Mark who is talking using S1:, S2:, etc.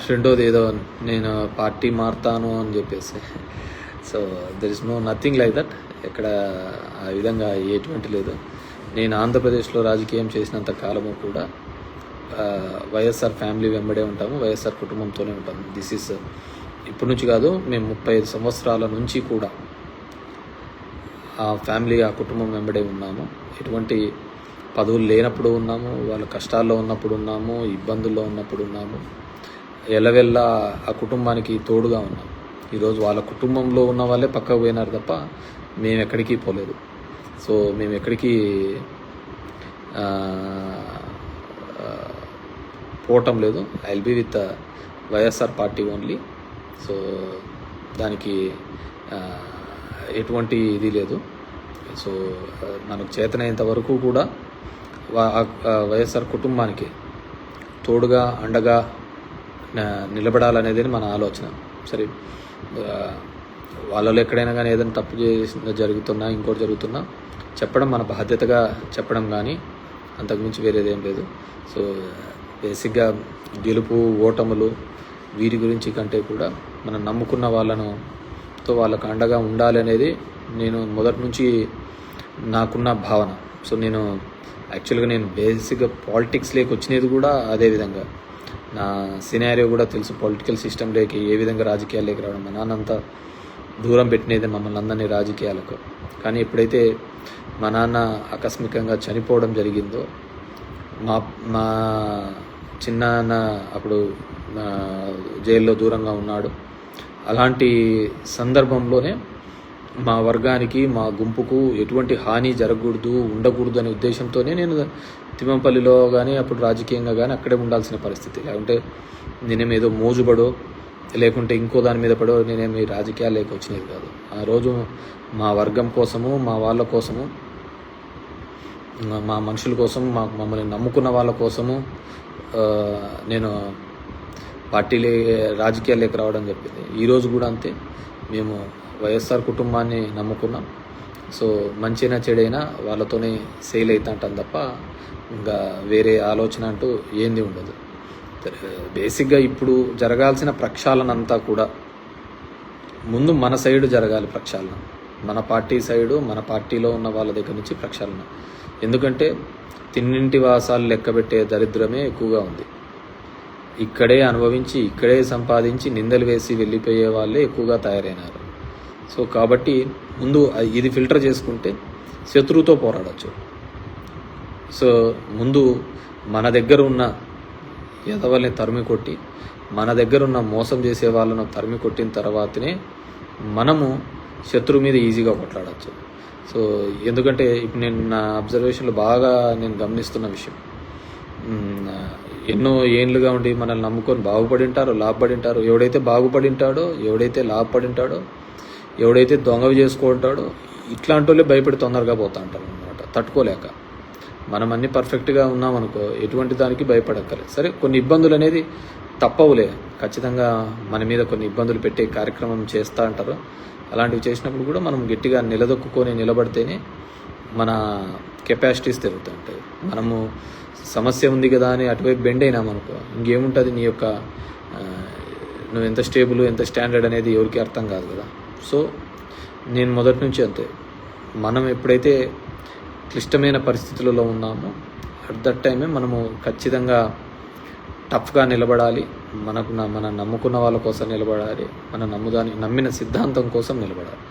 S1: రెండోది ఏదో నేను పార్టీ మారుతాను అని చెప్పేసి. So there is nothing like that. ఎక్కడ ఆ విధంగా ఎటువంటి లేదు. నేను ఆంధ్రప్రదేశ్లో రాజకీయం చేసినంత కాలము కూడా వైఎస్ఆర్ ఫ్యామిలీ వెంబడే ఉంటాము, వైఎస్ఆర్ కుటుంబంతోనే ఉంటాము. దిస్ ఈస్ ఇప్పటి నుంచి కాదు, మేము 35 సంవత్సరాల నుంచి కూడా ఆ ఫ్యామిలీ, ఆ కుటుంబం వెంబడే ఉన్నాము. ఎటువంటి పదవులు లేనప్పుడు ఉన్నాము, వాళ్ళ కష్టాల్లో ఉన్నప్పుడు ఉన్నాము, ఇబ్బందుల్లో ఉన్నప్పుడు ఉన్నాము. ఎల్లవెల్లా ఆ కుటుంబానికి తోడుగా ఉన్నాము. ఈరోజు వాళ్ళ కుటుంబంలో ఉన్న వాళ్ళే పక్కకు పోయినారు తప్ప మేము ఎక్కడికి పోలేదు. సో మేము ఎక్కడికి పోవటం లేదు. I will be with YSR party only. So దానికి ఎటువంటి ఇది లేదు. సో మనకు చేతనైనంత వరకు కూడా వైఎస్ఆర్ కుటుంబానికి తోడుగా అండగా నిలబడాలనేది మన ఆలోచన. సరే, వాళ్ళలో ఎక్కడైనా కానీ ఏదైనా తప్పు చేసిన జరుగుతున్నా, ఇంకోటి జరుగుతున్నా చెప్పడం మన బాధ్యతగా చెప్పడం, కానీ అంతకుమించి వేరేదేం లేదు. సో బేసిక్గా గెలుపు ఓటములు వీటి గురించి కంటే కూడా మనం నమ్ముకున్న వాళ్ళకు అండగా ఉండాలి అనేది నేను మొదటి నుంచి నాకున్న భావన. సో నేను యాక్చువల్గా బేసిక్గా పాలిటిక్స్లోకి వచ్చినది కూడా అదే విధంగా. నా సినారియో కూడా తెలుసు, పొలిటికల్ సిస్టంలోకి ఏ విధంగా రాజకీయాల్లోకి రావడం. మా నాన్న అంతా దూరం పెట్టినది మమ్మల్ని అందరినీ రాజకీయాలకు. కానీ ఎప్పుడైతే మా నాన్న ఆకస్మికంగా చనిపోవడం జరిగిందో, మా చిన్నాన్న అప్పుడు జైల్లో దూరంగా ఉన్నాడు. అలాంటి సందర్భంలోనే మా వర్గానికి, మా గుంపుకు ఎటువంటి హాని జరగకూడదు, ఉండకూడదు అనే ఉద్దేశంతోనే నేను తిమ్మంపల్లిలో కానీ అప్పుడు రాజకీయంగా కానీ అక్కడే ఉండాల్సిన పరిస్థితి. లేకుంటే నేనేమేదో మోజుపడో లేకుంటే ఇంకో దాని మీద పడో నేనేమి రాజకీయాల్లోకి వచ్చినది కాదు. ఆ రోజు మా వర్గం కోసము, మా వాళ్ళ కోసము, మా మనుషుల కోసం, మమ్మల్ని నమ్ముకున్న వాళ్ళ కోసము నేను రాజకీయాల్లోకి రావడం చెప్పింది. ఈరోజు కూడా అంతే. మేము వైఎస్ఆర్ కుటుంబాన్ని నమ్ముకున్నాం. సో మంచైనా చెడైనా వాళ్ళతోనే సేల్ అవుతుంటాం తప్ప ఇంకా వేరే ఆలోచన అంటూ ఏంది ఉండదు. బేసిక్గా ఇప్పుడు జరగాల్సిన ప్రక్షాళన అంతా కూడా ముందు మన సైడు జరగాలి. ప్రక్షాళన మన పార్టీ సైడు, మన పార్టీలో ఉన్న వాళ్ళ దగ్గర నుంచి ప్రక్షాళన. ఎందుకంటే తిన్నింటి వాసాలు లెక్కబెట్టే దరిద్రమే ఎక్కువగా ఉంది. ఇక్కడే అనుభవించి, ఇక్కడే సంపాదించి నిందలు వేసి వెళ్ళిపోయే వాళ్ళే ఎక్కువగా తయారైనారు. సో కాబట్టి ముందు ఇది ఫిల్టర్ చేసుకుంటే శత్రువుతో పోరాడచ్చు. సో ముందు మన దగ్గర ఉన్న ఎదవల్ని తరిమి కొట్టి, మన దగ్గర ఉన్న మోసం చేసే వాళ్ళను తరిమి కొట్టిన తర్వాతనే మనము శత్రువు మీద ఈజీగా కొట్లాడచ్చు. సో ఎందుకంటే ఇప్పుడు నేను నా అబ్జర్వేషన్లో బాగా నేను గమనిస్తున్న విషయం, ఎన్నో ఏళ్ళుగా ఉండి మనల్ని నమ్ముకొని బాగుపడి ఉంటారో, లాభపడి ఉంటారో. ఎవడైతే బాగుపడి ఉంటాడో, ఎవడైతే లాభపడి ఉంటాడో, ఎవడైతే దొంగవి చేసుకుంటాడో, ఇట్లాంటి వాళ్ళే భయపడి తొందరగా పోతూ ఉంటారు అనమాట, తట్టుకోలేక. మనం అన్నీ పర్ఫెక్ట్గా ఉన్నామనుకో ఎటువంటి దానికి భయపడక్కర్లేదు. సరే, కొన్ని ఇబ్బందులు అనేది తప్పవులే, ఖచ్చితంగా మన మీద కొన్ని ఇబ్బందులు పెట్టే కార్యక్రమం చేస్తూ ఉంటారు. అలాంటివి చేసినప్పుడు కూడా మనం గట్టిగా నిలదొక్కుని నిలబడితేనే మన కెపాసిటీస్ పెరుగుతూ ఉంటాయి. మనము సమస్య ఉంది కదా అని అటువైపు బెండ్ అయినామనుకో ఇంకేముంటుంది, నీ యొక్క నువ్వు ఎంత స్టేబుల్, ఎంత స్టాండర్డ్ అనేది ఎవరికి అర్థం కాదు కదా. సో నేను మొదటి నుంచి అంతే, మనం ఎప్పుడైతే క్లిష్టమైన పరిస్థితులలో ఉన్నామో అట్ దట్ టైమే మనము ఖచ్చితంగా టఫ్గా నిలబడాలి. మనం నమ్ముకున్న వాళ్ళ కోసం నిలబడాలి. మన నమ్మిన సిద్ధాంతం కోసం నిలబడాలి.